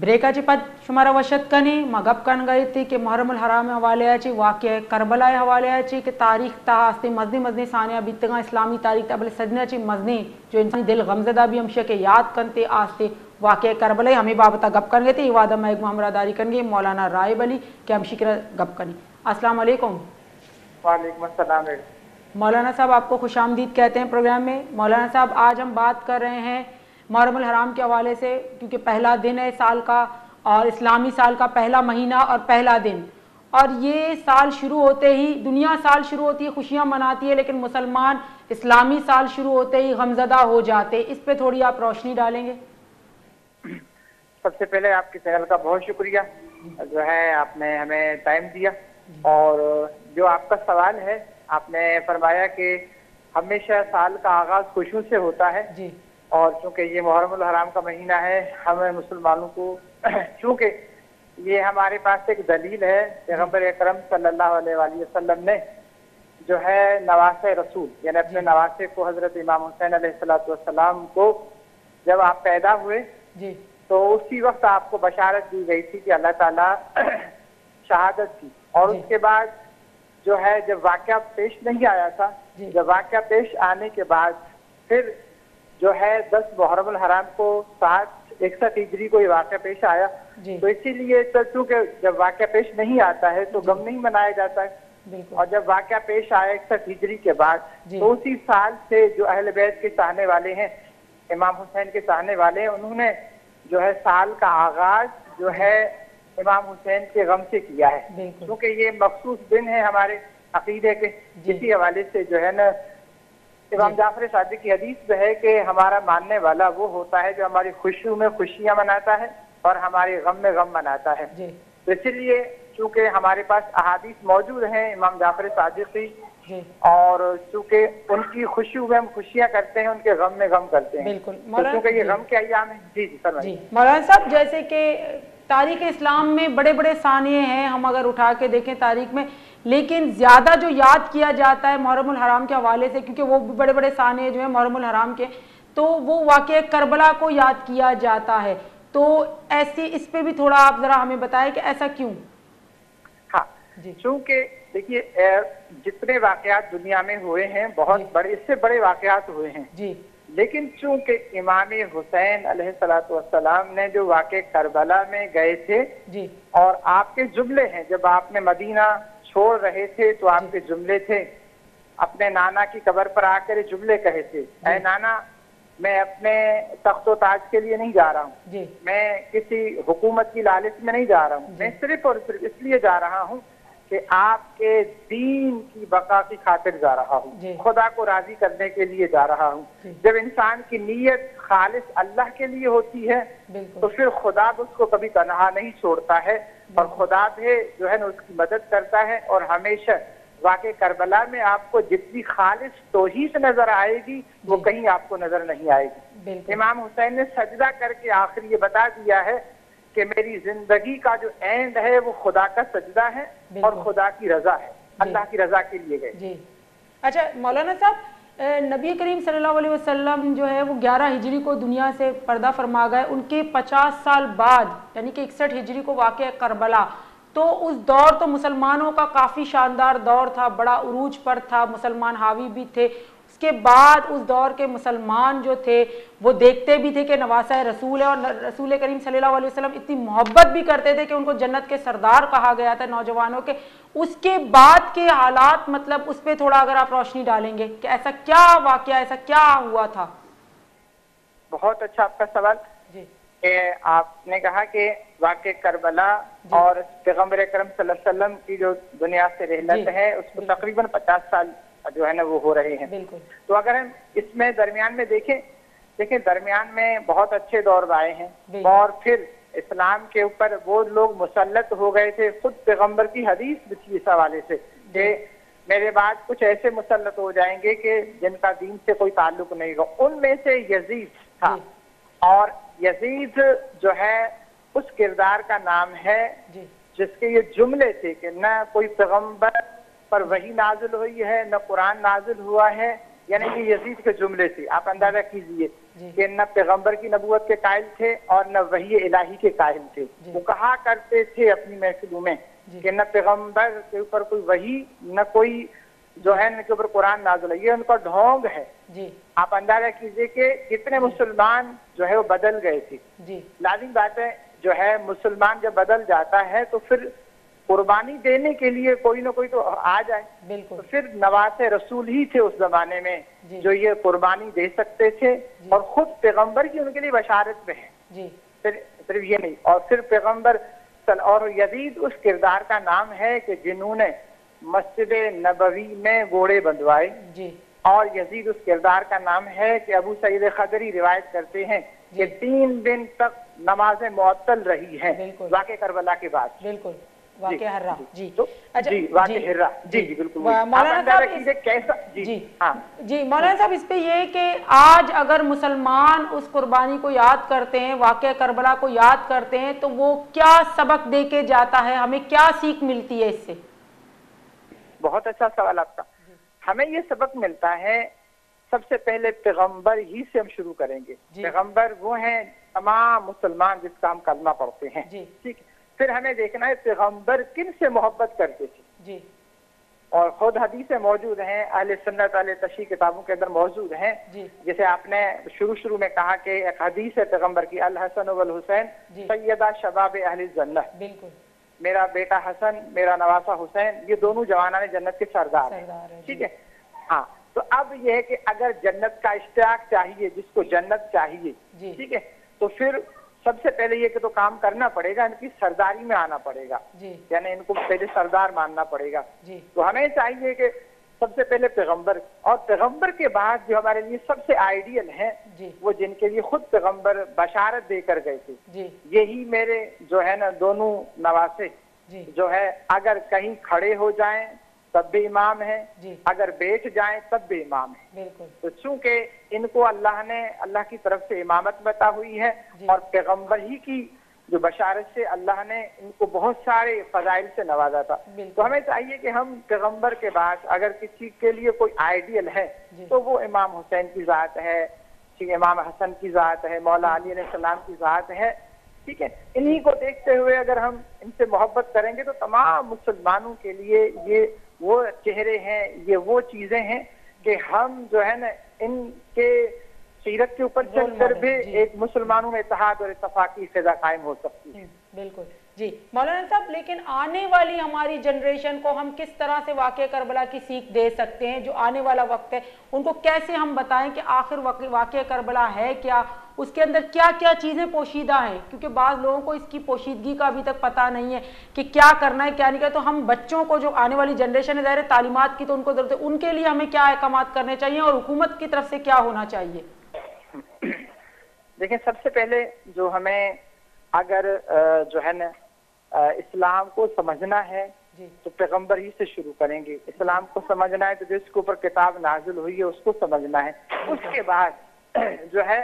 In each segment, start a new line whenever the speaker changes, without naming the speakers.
ब्रेकाची पात शुमारा वशतकनी मगब कन गई थी कि मुहर्रमुल हराम हवाले वाक़या करबला हवाले कि तारीख तास्ती मजनी मजनी सानिया बीतगा इस्लामी तारीख तबल सजने मजनी जो इंसान दिल गमजदा भी हमशे के याद करते आस्ते वाक़या करबला हमें बाबता गप कर गए थे वादा मैं हमरादारी करेंगे मौलाना रायब अली के हम शिक्र गप कनी। अस्सलाम वालेकुम।
वालेकुम अस्सलाम।
मौलाना साहब आपको खुशामदीद कहते हैं प्रोग्राम में। मौलाना साहब आज हम बात कर रहे हैं मुहर्रमुल हराम के हवाले से, क्योंकि पहला दिन है साल का और इस्लामी साल का पहला महीना और पहला दिन, और ये साल शुरू होते ही दुनिया साल शुरू होती है खुशियाँ मनाती है, लेकिन मुसलमान इस्लामी साल शुरू होते ही गमज़दा हो जाते। इस पे थोड़ी आप रोशनी डालेंगे।
सबसे पहले आपके चैनल का बहुत शुक्रिया जो है आपने हमें टाइम दिया, और जो आपका सवाल है आपने फरमाया कि हमेशा साल का आगाज खुशियों से होता है
जी।
और चूंकि ये मुहर्रमुल हराम का महीना है, हमें मुसलमानों को चूंकि ये हमारे पास एक दलील है, पैगंबर अकरम सल्लल्लाहु अलैहि वसल्लम ने जो है नवासे रसूल यानी अपने नवासे को हजरत इमाम हुसैन अलैहिस्सलाम को जब आप पैदा हुए
जी,
तो उसी वक्त आपको बशारत दी गई थी कि अल्लाह ताला शहादत की, और उसके बाद जो है जब वाक़या पेश नहीं आया था, जब वाक़या पेश आने के बाद फिर जो है 10 मुहर्रमुल हराम को 61 हिजरी को ये वाक़या पेश आया, तो इसीलिए तो चूंकि जब वाक़या पेश नहीं आता है तो गम नहीं मनाया जाता है, और जब वाक़या पेश आया 61 हिजरी के बाद तो उसी साल से जो अहले बैत के चाहने वाले हैं, इमाम हुसैन के चाहने वाले हैं, उन्होंने जो है साल का आगाज जो है इमाम हुसैन के गम से किया है, क्योंकि ये मखसूस दिन है हमारे अकीदे के। इसी हवाले से जो है ना इमाम जाफर सादिक की हदीस में है कि हमारा मानने वाला वो होता है जो हमारी खुशियों में खुशियां मनाता है और हमारे गम में गम मनाता है। तो इसीलिए चूंकि हमारे पास अहादीस मौजूद हैं इमाम जाफर सादिक की, और चूंकि उनकी खुशियों में हम खुशियां करते हैं, उनके गम में गम करते हैं,
बिल्कुल।
तो चूंकि ये गम के अय्याम है। जी जी सर।
मौलाना साहब, जैसे कि तारीख इस्लाम में बड़े बड़े सानिए हैं, हम अगर उठा के देखें तारीख में, लेकिन ज़्यादा जो याद किया जाता है मुहर्रमुल हराम के हवाले से, क्योंकि वो भी बड़े बड़े सानिए जो हैं मुहर्रमुल हराम के, तो वो वाक़या करबला को याद किया जाता है। तो ऐसी इस पे भी थोड़ा आप ज़रा हमें बताएं कि ऐसा क्यों?
हाँ जी, चूँकि देखिए जितने वाक़यात दुनिया में हुए हैं बहुत बड़े, इससे बड़े वाक़यात हुए हैं जी, लेकिन चूंकि इमाम हुसैन अलैहिस्सलाम ने जो वाक़े करबला में गए थे जी, और आपके जुमले हैं जब आपने मदीना छोड़ रहे थे तो आपके जुमले थे, अपने नाना की कब्र पर आकर जुमले कहे थे, ऐ नाना मैं अपने तख्तो ताज के लिए नहीं जा रहा हूँ, मैं किसी हुकूमत की लालच में नहीं जा रहा हूँ, मैं सिर्फ और सिर्फ इसलिए जा रहा हूँ कि आपके दीन की बका की खातिर जा रहा हूँ, खुदा को राजी करने के लिए जा रहा हूँ। जब इंसान की नीयत खालिस अल्लाह के लिए होती है तो फिर खुदा उसको कभी तनहा नहीं छोड़ता है, और खुदा भी जो है ना उसकी मदद करता है, और हमेशा वाक़े करबला में आपको जितनी खालिस तौहीद नजर आएगी वो कहीं आपको नजर नहीं आएगी। इमाम हुसैन ने सजदा करके आखिर ये बता दिया है कि मेरी जिंदगी का जो एंड है वो खुदा का सजदा है और खुदा की रजा है, अल्लाह की रजा के लिए गए।
अच्छा मौलाना साहब, नबी करीम सल्लल्लाहु अलैहि वसल्लम जो है वो 11 हिजरी को दुनिया से पर्दा फरमा गए, उनके 50 साल बाद यानी कि 61 हिजरी को वाक़या करबला, तो उस दौर तो मुसलमानों का काफ़ी शानदार दौर था, बड़ा उरूज पर था, मुसलमान हावी भी थे। उसके बाद उस दौर के मुसलमान जो थे वो देखते भी थे कि नवासा रसूल है, और रसूल करीम सल्लल्लाहु अलैहि वसल्लम इतनी मोहब्बत भी करते थे कि उनको जन्नत के सरदार कहा गया था नौजवानों के। उसके बाद के हालात, मतलब उस पर थोड़ा अगर आप रोशनी डालेंगे कि ऐसा क्या वाक़या, ऐसा क्या हुआ था?
बहुत अच्छा आपका सवाल जी। आपने कहा कि वाक़े करबला और पैगंबर अकरम सल्लल्लाहु अलैहि वसल्लम की जो दुनिया से रहलत है उसको तकरीबन 50 साल जो है ना वो हो रहे हैं। तो अगर हम इसमें दरमियान में देखें दरमियान में बहुत अच्छे दौर आए हैं, और फिर इस्लाम के ऊपर वो लोग मुसल्लत हो गए थे, खुद पैगंबर की हदीस भी थी इस हवाले से कि मेरे बाद कुछ ऐसे मुसल्लत हो जाएंगे कि जिनका दीन से कोई ताल्लुक नहीं होगा। उनमें से यजीद था, और यजीद जो है उस किरदार का नाम है जिसके ये जुमले थे कि न कोई पैगंबर पर वही नाजिल हुई है, न कुरान नाजिल हुआ है, यानी कि यजीद के जुमले से आप अंदाजा कीजिए कि न पैगंबर की नबूवत के कायल थे और न वही इलाही के कायल थे। वो कहा करते थे अपनी महफिलों में कि न पैगंबर के ऊपर कोई वही, न कोई जो है इनके ऊपर कुरान नाज़िल है, ये उनका ढोंग है। आप अंदाजा कीजिए कि कितने मुसलमान जो है वो बदल गए थे। लाजिम बात है, जो है मुसलमान जब बदल जाता है तो फिर कुर्बानी देने के लिए कोई ना कोई तो आ जाए। तो फिर नवासे रसूल ही थे उस जमाने में जो ये कुर्बानी दे सकते थे, और खुद पैगंबर की उनके लिए बशारत में है। सिर्फ ये नहीं, और फिर पैगंबर और यजीद उस किरदार का नाम है कि जिन्होंने मस्जिद नबवी में घोड़े बंधवाए, और यजीद उस किरदार का नाम है कि अबू सईद खदरी रिवायत करते हैं कि 3 दिन तक नमाजें मुअत्तल रही हैं वाक़े करबला के बाद।
बिल्कुल, वाक़े हर्रा जी।
तो अच्छा जी, वाक़े हर्रा जी जी बिल्कुल।
मौलाना साहब
कैसा जी हाँ
जी मौलाना साहब, इस पे ये कि आज अगर मुसलमान उस कुर्बानी को याद करते हैं, वाक़े करबला को याद करते हैं, तो वो क्या सबक दे के जाता है, हमें क्या सीख मिलती है इससे?
बहुत अच्छा सवाल आपका। हमें ये सबक मिलता है, सबसे पहले पैगंबर ही से हम शुरू करेंगे। पैगंबर वो हैं तमाम मुसलमान जिसका हम कलमा पढ़ते हैं, ठीक। फिर हमें देखना है पैगंबर किन से मोहब्बत करते थे, और खुद हदीसें मौजूद हैं, अहले सुन्नत अहले तशरीह किताबों के अंदर मौजूद हैं। जैसे आपने शुरू में कहा कि एक हदीस है पैगंबर की, अल हसन वल हुसैन सैयदा शबाब अहले जन्नत, बिल्कुल, मेरा बेटा हसन, मेरा नवासा हुसैन, ये दोनों जवानाने जन्नत के सरदार हैं, ठीक है। हाँ, तो अब यह है कि अगर जन्नत का इश्तियाक चाहिए, जिसको जन्नत चाहिए, ठीक है, तो फिर सबसे पहले ये कि तो काम करना पड़ेगा, इनकी सरदारी में आना पड़ेगा, यानी इनको पहले सरदार मानना पड़ेगा। तो हमें चाहिए कि सबसे पहले पैगंबर, और पैगंबर के बाद जो हमारे लिए सबसे आइडियल हैं वो जिनके लिए खुद पैगंबर बशारत देकर गए थे, यही मेरे जो है ना दोनों नवासे जो है, अगर कहीं खड़े हो जाएं तब भी इमाम है, अगर बैठ जाएं तब भी इमाम है। तो चूंकि इनको अल्लाह ने अल्लाह की तरफ से इमामत बता हुई है, और पैगंबर ही की जो बशारत से अल्लाह ने इनको बहुत सारे फजाइल से नवाजा था। तो हमें चाहिए कि हम पैगंबर के बाद अगर किसी के लिए कोई आइडियल है तो वो इमाम हुसैन की जात है, इमाम हसन की जात है, मौला अली अलैहिस्सलाम की जात है, ठीक है। इन्हीं को देखते हुए अगर हम इनसे मोहब्बत करेंगे तो तमाम मुसलमानों के लिए ये वो चेहरे हैं, ये वो चीजें हैं कि हम जो है ना इनके सीरत के ऊपर चलकर भी एक मुसलमानों में इत्तेहाद और इत्तेफाक की फिजा कायम हो सकती है।
बिल्कुल जी मौलाना साहब, लेकिन आने वाली हमारी जनरेशन को हम किस तरह से वाक़े करबला की सीख दे सकते हैं? जो आने वाला वक्त है उनको कैसे हम बताएं कि आखिर वाक़े करबला है क्या, उसके अंदर क्या क्या चीज़ें पोशीदा हैं? क्योंकि बाज़ लोगों को इसकी पोशीदगी का अभी तक पता नहीं है कि क्या करना है क्या नहीं करना। तो हम बच्चों को, जो आने वाली जनरेशन है, ज़ाहिर तालीमात की तो उनको जरूरत है, उनके लिए हमें क्या अहकामात करने चाहिए और हुकूमत की तरफ से क्या होना चाहिए?
देखिए, सबसे पहले जो हमें अगर जो है ना इस्लाम को समझना है तो पैगंबर ही से शुरू करेंगे। इस्लाम को समझना है तो जिसके ऊपर किताब नाजिल हुई है उसको समझना है। उसके बाद जो है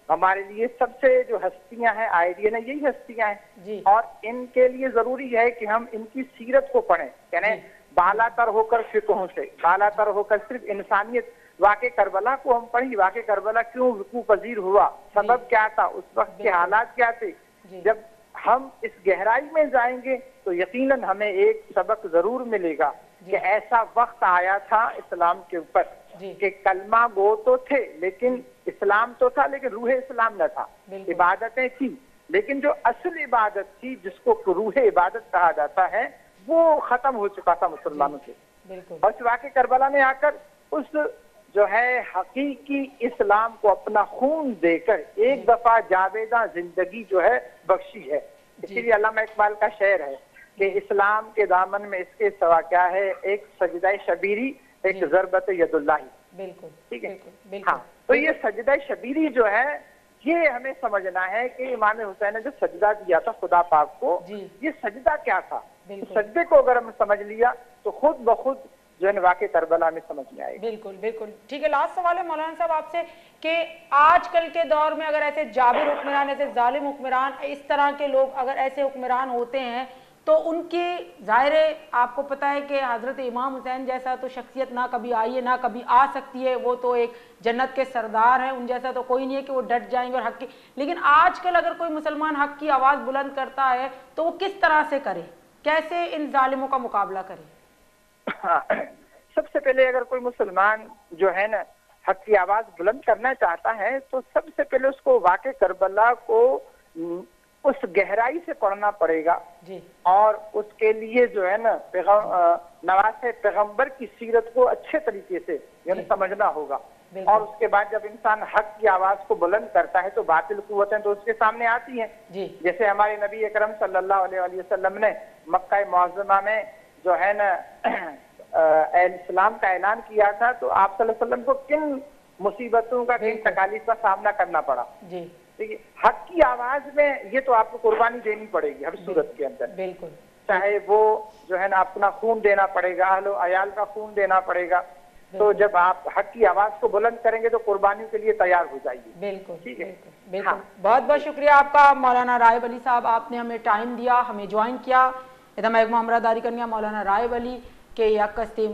हमारे लिए सबसे जो हस्तियां हैं, आइडियल है, यही हस्तियां हैं, और इनके लिए जरूरी है कि हम इनकी सीरत को पढ़ें, यानी बालातर होकर फिक़हों से, बालातर होकर सिर्फ इंसानियत। वाक़े करबला को हम पढ़ी, वाक़े करबला क्यों वक़ू पजीर हुआ, सबब क्या था, उस वक्त के हालात क्या थे। जब हम इस गहराई में जाएंगे तो यकीनन हमें एक सबक जरूर मिलेगा कि ऐसा वक्त आया था इस्लाम के ऊपर कि कलमा गो तो थे लेकिन इस्लाम तो था, लेकिन रूह इस्लाम न था। इबादतें थी लेकिन जो असल इबादत थी, जिसको रूह इबादत कहा जाता है, वो खत्म हो चुका था मुसलमानों से। और इस वाक़े करबला में आकर उस जो है हकीकी इस्लाम को अपना खून देकर एक दफा जावेदा जिंदगी जो है बख्शी है। इसीलिए अल्लामा इकबाल का शेर है कि इस्लाम के दामन में इसके सवा क्या है, एक सजदा शबीरी, एक ज़रबत यदुल्लाही।
बिल्कुल,
ठीक है। हाँ, तो ये सजदा शबीरी जो है, ये हमें समझना है कि इमाम हुसैन ने जो सजदा दिया था खुदा पाक को, ये सजदा क्या था। सजदे को अगर हम समझ लिया तो खुद ब खुद जो है वाक़े करबला में समझ में आएगा।
बिल्कुल बिल्कुल, ठीक है। लास्ट सवाल है मौलाना साहब आपसे कि आजकल के दौर में अगर ऐसे जाबिर हुक्मरान, ऐसे जालिम हुक्मरान, इस तरह के लोग अगर ऐसे हुक्मरान होते हैं तो उनके ज़ाहिर है आपको पता है कि हज़रत इमाम हुसैन जैसा तो शख्सियत ना कभी आई है ना कभी आ सकती है, वो तो एक जन्नत के सरदार हैं, उन जैसा तो कोई नहीं है कि वो डट जाएंगे और हक की। लेकिन आजकल अगर कोई मुसलमान हक की आवाज़ बुलंद करता है तो वो किस तरह से करे, कैसे इन जालिमों का मुकाबला करे?
हाँ, सबसे पहले अगर कोई मुसलमान जो है ना हक की आवाज़ बुलंद करना चाहता है तो सबसे पहले उसको वाक़े करबला को उस गहराई से पढ़ना पड़ेगा जी। और उसके लिए जो है ना नवासे पैगंबर की सीरत को अच्छे तरीके से यानी समझना होगा। और उसके बाद जब इंसान हक की आवाज को बुलंद करता है तो बातिल कुव्वतें तो उसके सामने आती हैं जी। जैसे हमारे नबी अकरम सल्लल्लाहु अलैहि वसल्लम ने मक्का मुअज़्ज़मा में जो है ना इस्लाम का ऐलान किया था, तो आप सल्लल्लाहु अलैहि वसल्लम को किन मुसीबतों का, किन तकालीफ का सामना करना पड़ा जी। देखिए, हक की आवाज में ये तो आपको कुर्बानी देनी पड़ेगी हर सूरत के अंदर, बिल्कुल, चाहे वो जो है ना अपना खून देना पड़ेगा, अहलो अयाल का खून देना पड़ेगा। तो जब आप हक की आवाज को बुलंद करेंगे तो कुर्बानी के लिए तैयार हो जाइए। बिल्कुल, ठीक है, बिल्कुल। हाँ।
बहुत बहुत शुक्रिया आपका मौलाना रायब अली साहब, आपने हमें टाइम दिया, हमें ज्वाइन किया। इधम एक हमरादारी करनी मौलाना रायब अली के यकस्ते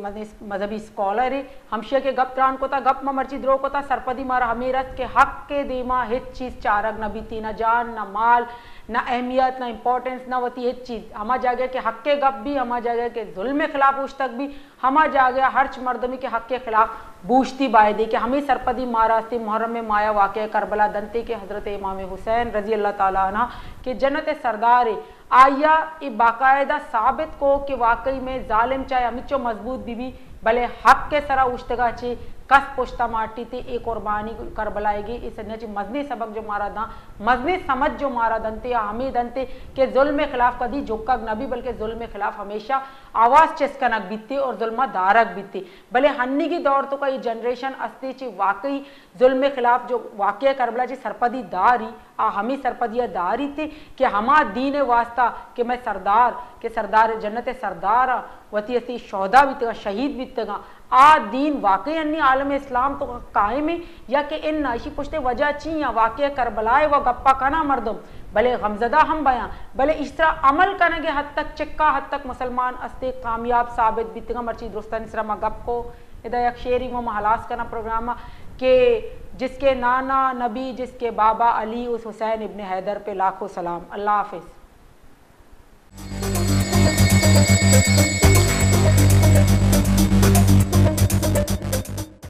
मजहबी स्कॉलर है, हमशिया के गप त्रान को था गप में मर्ची द्रो को था सरपदी मारा हमेरत के हक के देमा हित चीज चारक न बीती, न जान न माल न अहमियत न इम्पोर्टेंस न वती हित चीज। हमा जागे के हक के गप भी, हमा जागे के जुल्म के खिलाफ उस तक भी, हमा जागे हर्च मर्दमी के हक के खिलाफ बूझती बायदे के हमें सरपदी मारास्ती मुहर्रम में माया वाक़या करबला दंते के हजरत इमाम हुसैन रजी अल्लाह ताला अन्हु के जन्नत सरदार आया ये बाकायदा साबित को कि वाकई में जालिम चाहे अमिचो मजबूत बीबी भले हक के सरा उश्तगा चे कस पुश्ता माटी थी एक कुर्बानी करबलाएगी। इस मजनी सबक जो मारा दा मजनी समझ जो मारा दंते या हमें दंते के जुल्म खिलाफ कभी झुक्का नबी बल्कि जुल्म खिलाफ हमेशा आवाज़ चेस्कनक बीतती और जुल्म दारक बीतती। भले हन्नी की दौर तो का ये जनरेशन अस्ती ची वाकई जुल्म खिलाफ जो वाक़या करबला ची सरपदी दारी हमी सरपदिया दारी थी कि हमा दीन वास्ता कि मैं सरदार जन्नत सरदार वती असी शौदा बीतगा शहीद बीतगा आ दीन वाकई अन्नी आलम इस्लाम तो कायम है या कि इन नाशी पुश्ते वजह ची या वाक़या करबलाए व गप्पा कना मर्दम भले गमजदा हम बयां भले इस तरह अमल करने के हद तक चिक्का हद तक मुसलमान अस्ते कामयाब साबित बीतगा मर्ची दुरुस्तन इसरा गप को इधर शेरी वो महलास करना प्रोग्राम के जिसके नाना नबी जिसके बाबा अली उस हुसैन इब्न हैदर पे लाखों सलाम। अल्लाह हाफिज़।